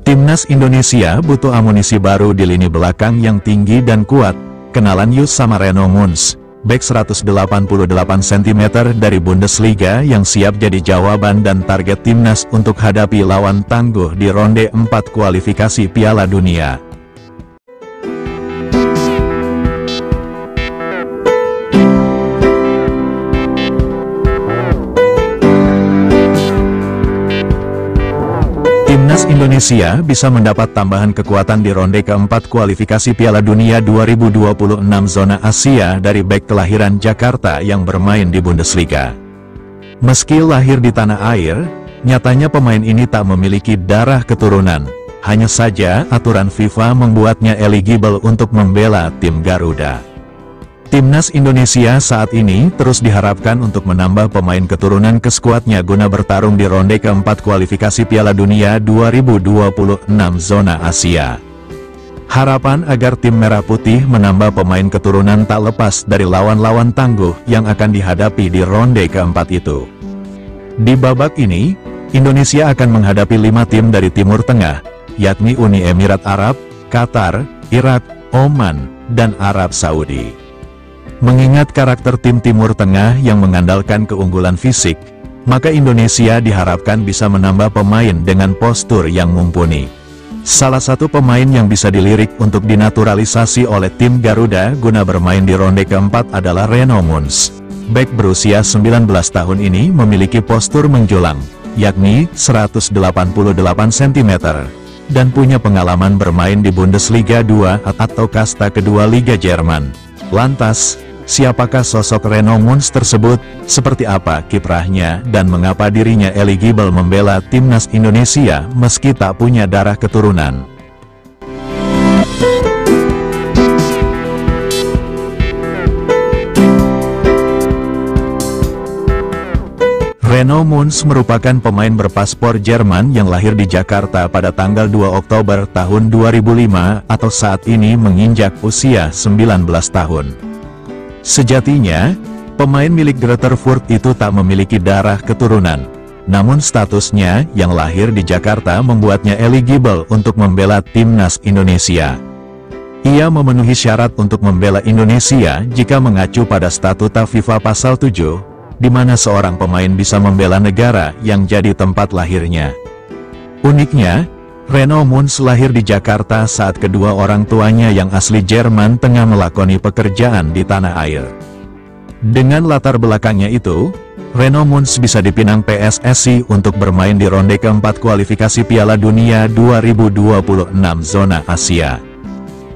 Timnas Indonesia butuh amunisi baru di lini belakang yang tinggi dan kuat. Kenalan yuk sama Reno Munz, bek 188 cm dari Bundesliga yang siap jadi jawaban dan target timnas untuk hadapi lawan tangguh di ronde 4 kualifikasi Piala Dunia. Timnas Indonesia bisa mendapat tambahan kekuatan di ronde keempat kualifikasi Piala Dunia 2026 zona Asia dari bek kelahiran Jakarta yang bermain di Bundesliga. Meski lahir di tanah air, nyatanya pemain ini tak memiliki darah keturunan. Hanya saja aturan FIFA membuatnya eligible untuk membela tim Garuda. Timnas Indonesia saat ini terus diharapkan untuk menambah pemain keturunan ke skuadnya guna bertarung di ronde keempat kualifikasi Piala Dunia 2026 zona Asia. Harapan agar tim Merah Putih menambah pemain keturunan tak lepas dari lawan-lawan tangguh yang akan dihadapi di ronde keempat itu. Di babak ini, Indonesia akan menghadapi 5 tim dari Timur Tengah, yakni Uni Emirat Arab, Qatar, Irak, Oman, dan Arab Saudi. Mengingat karakter tim Timur Tengah yang mengandalkan keunggulan fisik, maka Indonesia diharapkan bisa menambah pemain dengan postur yang mumpuni. Salah satu pemain yang bisa dilirik untuk dinaturalisasi oleh tim Garuda guna bermain di ronde keempat adalah Reno Munz. Bek berusia 19 tahun ini memiliki postur menjulang, yakni 188 cm, dan punya pengalaman bermain di Bundesliga 2 atau kasta kedua Liga Jerman. Lantas, siapakah sosok Reno Munz tersebut, seperti apa kiprahnya, dan mengapa dirinya eligible membela timnas Indonesia meski tak punya darah keturunan? Reno Munz merupakan pemain berpaspor Jerman yang lahir di Jakarta pada tanggal 2 Oktober tahun 2005 atau saat ini menginjak usia 19 tahun. Sejatinya, pemain milik Greuther Fürth itu tak memiliki darah keturunan. Namun statusnya yang lahir di Jakarta membuatnya eligible untuk membela timnas Indonesia. Ia memenuhi syarat untuk membela Indonesia jika mengacu pada statuta FIFA pasal 7, di mana seorang pemain bisa membela negara yang jadi tempat lahirnya. Uniknya, Reno Munz lahir di Jakarta saat kedua orang tuanya yang asli Jerman tengah melakoni pekerjaan di tanah air. Dengan latar belakangnya itu, Reno Munz bisa dipinang PSSI untuk bermain di ronde keempat kualifikasi Piala Dunia 2026 zona Asia.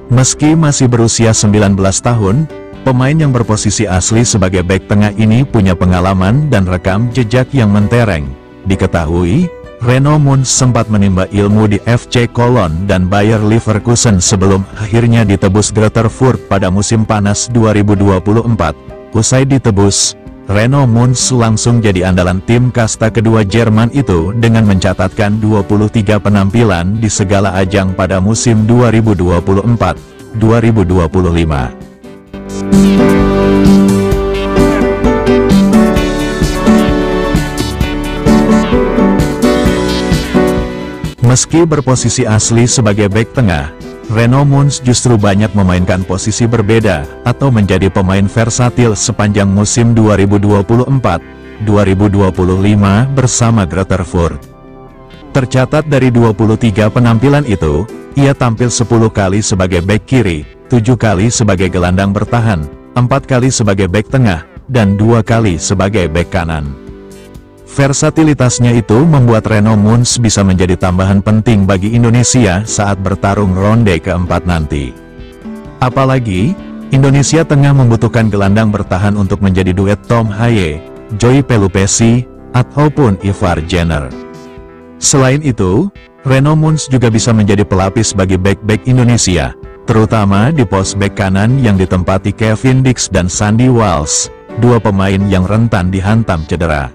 Meski masih berusia 19 tahun, pemain yang berposisi asli sebagai bek tengah ini punya pengalaman dan rekam jejak yang mentereng. Diketahui, Reno Munz sempat menimba ilmu di FC Cologne dan Bayer Leverkusen sebelum akhirnya ditebus Greuther Fürth pada musim panas 2024. Usai ditebus, Reno Munz langsung jadi andalan tim kasta kedua Jerman itu dengan mencatatkan 23 penampilan di segala ajang pada musim 2024-2025. Meski berposisi asli sebagai bek tengah, Reno Munz justru banyak memainkan posisi berbeda atau menjadi pemain versatil sepanjang musim 2024-2025 bersama Greuther Fürth. Tercatat dari 23 penampilan itu, ia tampil 10 kali sebagai bek kiri, 7 kali sebagai gelandang bertahan, 4 kali sebagai bek tengah, dan 2 kali sebagai bek kanan. Versatilitasnya itu membuat Reno Munz bisa menjadi tambahan penting bagi Indonesia saat bertarung ronde keempat nanti. Apalagi, Indonesia tengah membutuhkan gelandang bertahan untuk menjadi duet Tom Haye, Joy Pelupesi, ataupun Ivar Jenner. Selain itu, Reno Munz juga bisa menjadi pelapis bagi bek-bek Indonesia, terutama di pos bek kanan yang ditempati Kevin Dix dan Sandy Walsh, dua pemain yang rentan dihantam cedera.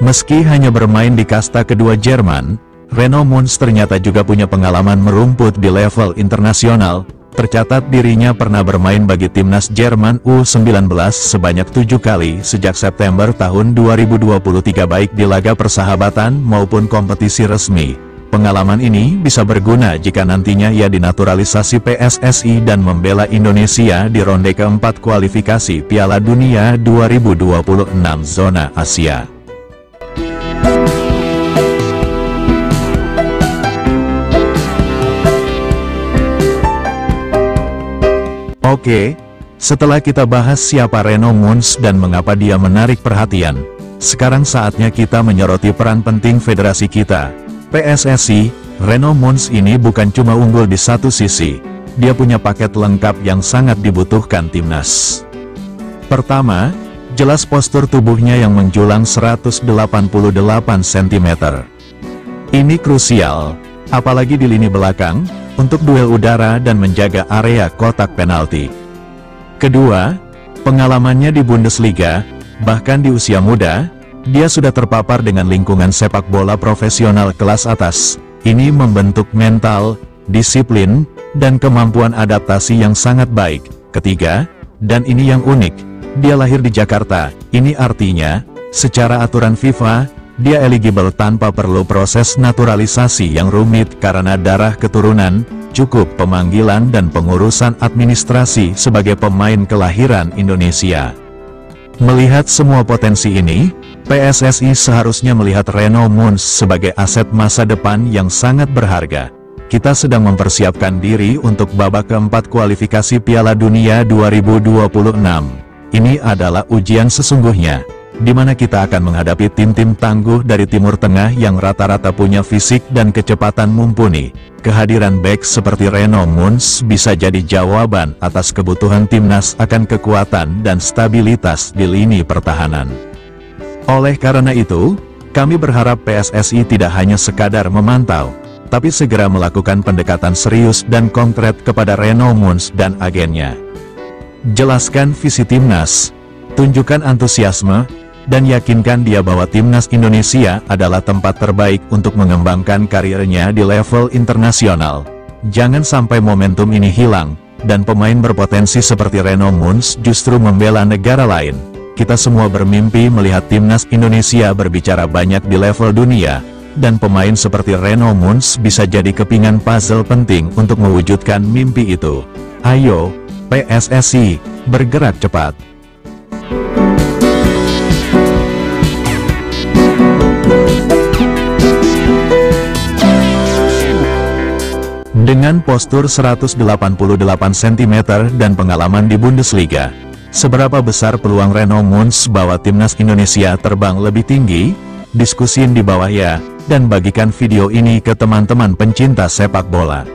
Meski hanya bermain di kasta kedua Jerman, Reno Munz ternyata juga punya pengalaman merumput di level internasional. Tercatat dirinya pernah bermain bagi timnas Jerman U19 sebanyak 7 kali sejak September tahun 2023 baik di laga persahabatan maupun kompetisi resmi. Pengalaman ini bisa berguna jika nantinya ia dinaturalisasi PSSI dan membela Indonesia di ronde keempat kualifikasi Piala Dunia 2026 zona Asia. Oke, setelah kita bahas siapa Reno Moons dan mengapa dia menarik perhatian, sekarang saatnya kita menyoroti peran penting federasi kita, PSSI. Reno Moons ini bukan cuma unggul di satu sisi, dia punya paket lengkap yang sangat dibutuhkan timnas. Pertama, jelas postur tubuhnya yang menjulang 188 cm. Ini krusial, apalagi di lini belakang, untuk duel udara dan menjaga area kotak penalti. Kedua, pengalamannya di Bundesliga, bahkan di usia muda, dia sudah terpapar dengan lingkungan sepak bola profesional kelas atas. Ini membentuk mental, disiplin, dan kemampuan adaptasi yang sangat baik. Ketiga, dan ini yang unik, dia lahir di Jakarta. Ini artinya, secara aturan FIFA, dia eligible tanpa perlu proses naturalisasi yang rumit karena darah keturunan, cukup pemanggilan dan pengurusan administrasi sebagai pemain kelahiran Indonesia. Melihat semua potensi ini, PSSI seharusnya melihat Reno Moons sebagai aset masa depan yang sangat berharga. Kita sedang mempersiapkan diri untuk babak keempat kualifikasi Piala Dunia 2026. Ini adalah ujian sesungguhnya, di mana kita akan menghadapi tim-tim tangguh dari Timur Tengah yang rata-rata punya fisik dan kecepatan mumpuni. Kehadiran bek seperti Reno Moons bisa jadi jawaban atas kebutuhan timnas akan kekuatan dan stabilitas di lini pertahanan. Oleh karena itu, kami berharap PSSI tidak hanya sekadar memantau, tapi segera melakukan pendekatan serius dan konkret kepada Reno Moons dan agennya. Jelaskan visi timnas, tunjukkan antusiasme, dan yakinkan dia bahwa timnas Indonesia adalah tempat terbaik untuk mengembangkan karirnya di level internasional. Jangan sampai momentum ini hilang, dan pemain berpotensi seperti Reno Moons justru membela negara lain. Kita semua bermimpi melihat timnas Indonesia berbicara banyak di level dunia, dan pemain seperti Reno Moons bisa jadi kepingan puzzle penting untuk mewujudkan mimpi itu. Ayo, PSSI, bergerak cepat! Dengan postur 188 cm dan pengalaman di Bundesliga, seberapa besar peluang Reno Moons bawa timnas Indonesia terbang lebih tinggi? Diskusin di bawah ya, dan bagikan video ini ke teman-teman pencinta sepak bola.